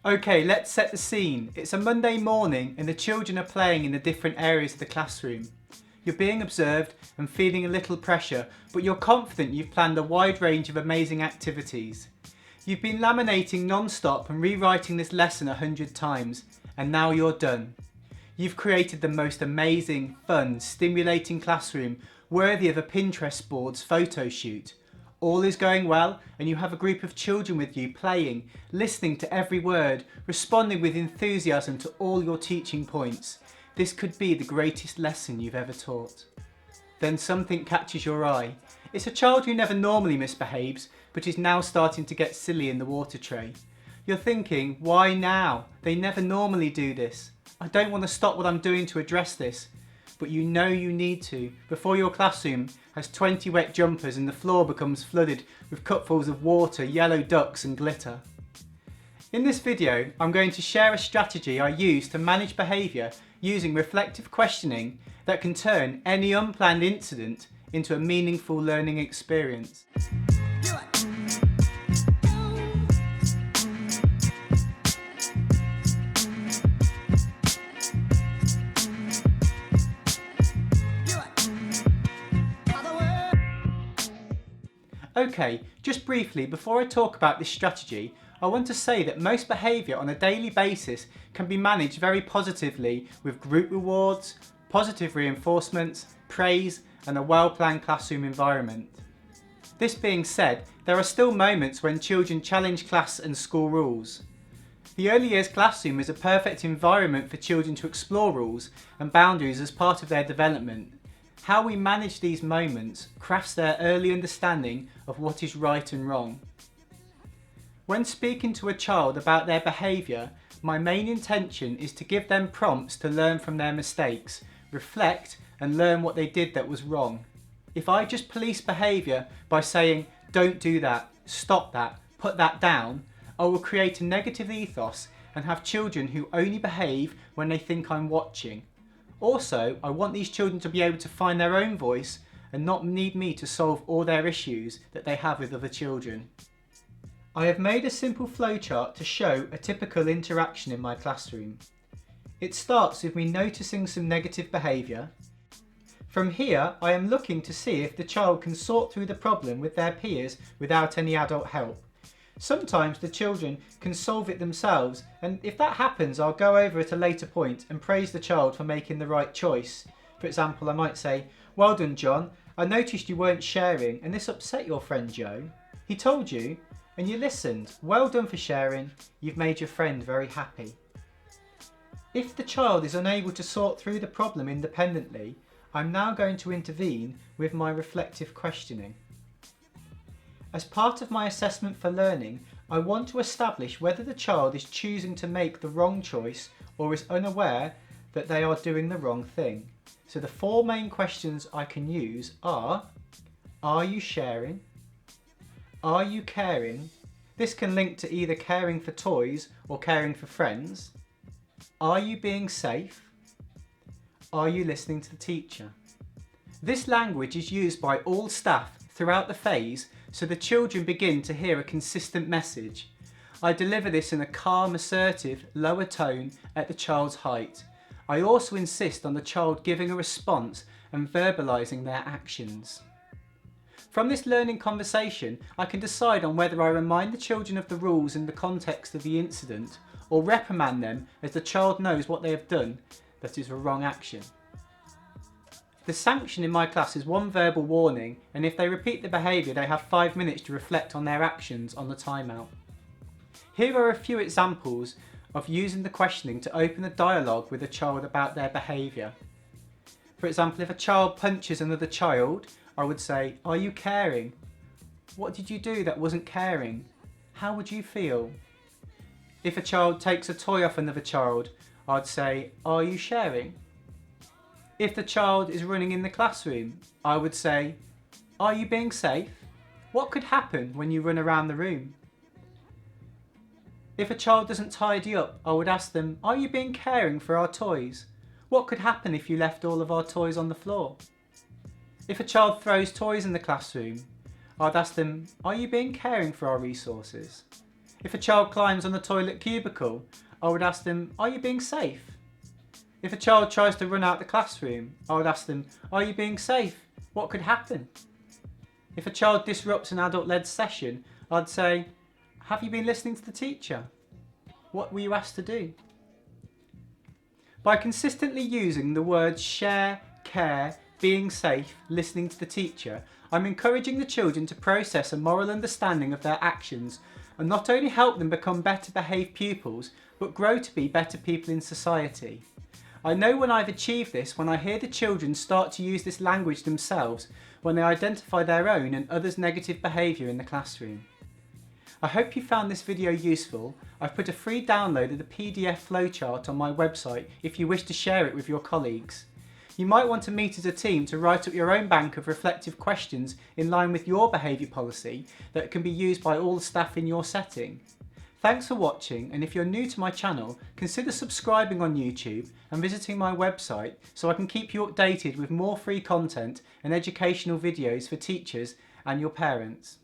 Okay, let's set the scene. It's a Monday morning and the children are playing in the different areas of the classroom. You're being observed and feeling a little pressure, but you're confident you've planned a wide range of amazing activities. You've been laminating non-stop and rewriting this lesson 100 times, and now you're done. You've created the most amazing, fun, stimulating classroom worthy of a Pinterest board's photo shoot. All is going well and you have a group of children with you playing, listening to every word, responding with enthusiasm to all your teaching points. This could be the greatest lesson you've ever taught. Then something catches your eye. It's a child who never normally misbehaves but is now starting to get silly in the water tray. You're thinking, why now? They never normally do this. I don't want to stop what I'm doing to address this. But you know you need to before your classroom has 20 wet jumpers and the floor becomes flooded with cupfuls of water, yellow ducks and glitter. In this video, I'm going to share a strategy I use to manage behaviour using reflective questioning that can turn any unplanned incident into a meaningful learning experience. Okay, just briefly, before I talk about this strategy, I want to say that most behaviour on a daily basis can be managed very positively with group rewards, positive reinforcements, praise and a well-planned classroom environment. This being said, there are still moments when children challenge class and school rules. The early years classroom is a perfect environment for children to explore rules and boundaries as part of their development. How we manage these moments crafts their early understanding of what is right and wrong. When speaking to a child about their behaviour, my main intention is to give them prompts to learn from their mistakes, reflect and learn what they did that was wrong. If I just police behaviour by saying, don't do that, stop that, put that down, I will create a negative ethos and have children who only behave when they think I'm watching. Also, I want these children to be able to find their own voice and not need me to solve all their issues that they have with other children. I have made a simple flowchart to show a typical interaction in my classroom. It starts with me noticing some negative behaviour. From here, I am looking to see if the child can sort through the problem with their peers without any adult help. Sometimes the children can solve it themselves, and if that happens I'll go over at a later point and praise the child for making the right choice. For example, I might say, well done John, I noticed you weren't sharing and this upset your friend Joe. He told you and you listened. Well done for sharing, you've made your friend very happy. If the child is unable to sort through the problem independently, I'm now going to intervene with my reflective questioning. As part of my assessment for learning, I want to establish whether the child is choosing to make the wrong choice or is unaware that they are doing the wrong thing. So the four main questions I can use are you sharing? Are you caring? This can link to either caring for toys or caring for friends. Are you being safe? Are you listening to the teacher? This language is used by all staff throughout the phase so the children begin to hear a consistent message. I deliver this in a calm, assertive, lower tone at the child's height. I also insist on the child giving a response and verbalising their actions. From this learning conversation, I can decide on whether I remind the children of the rules in the context of the incident or reprimand them as the child knows what they have done that is a wrong action. The sanction in my class is one verbal warning, and if they repeat the behaviour they have 5 minutes to reflect on their actions on the timeout. Here are a few examples of using the questioning to open a dialogue with a child about their behaviour. For example, if a child punches another child, I would say, are you caring? What did you do that wasn't caring? How would you feel? If a child takes a toy off another child, I'd say, are you sharing? If the child is running in the classroom, I would say, are you being safe? What could happen when you run around the room? If a child doesn't tidy up, I would ask them, are you being caring for our toys? What could happen if you left all of our toys on the floor? If a child throws toys in the classroom, I'd ask them, are you being caring for our resources? If a child climbs on the toilet cubicle, I would ask them, are you being safe? If a child tries to run out the classroom, I would ask them, are you being safe? What could happen? If a child disrupts an adult-led session, I'd say, have you been listening to the teacher? What were you asked to do? By consistently using the words share, care, being safe, listening to the teacher, I'm encouraging the children to process a moral understanding of their actions and not only help them become better behaved pupils, but grow to be better people in society. I know when I've achieved this when I hear the children start to use this language themselves when they identify their own and others' negative behaviour in the classroom. I hope you found this video useful. I've put a free download of the PDF flowchart on my website if you wish to share it with your colleagues. You might want to meet as a team to write up your own bank of reflective questions in line with your behaviour policy that can be used by all the staff in your setting. Thanks for watching, and if you're new to my channel, consider subscribing on YouTube and visiting my website so I can keep you updated with more free content and educational videos for teachers and your parents.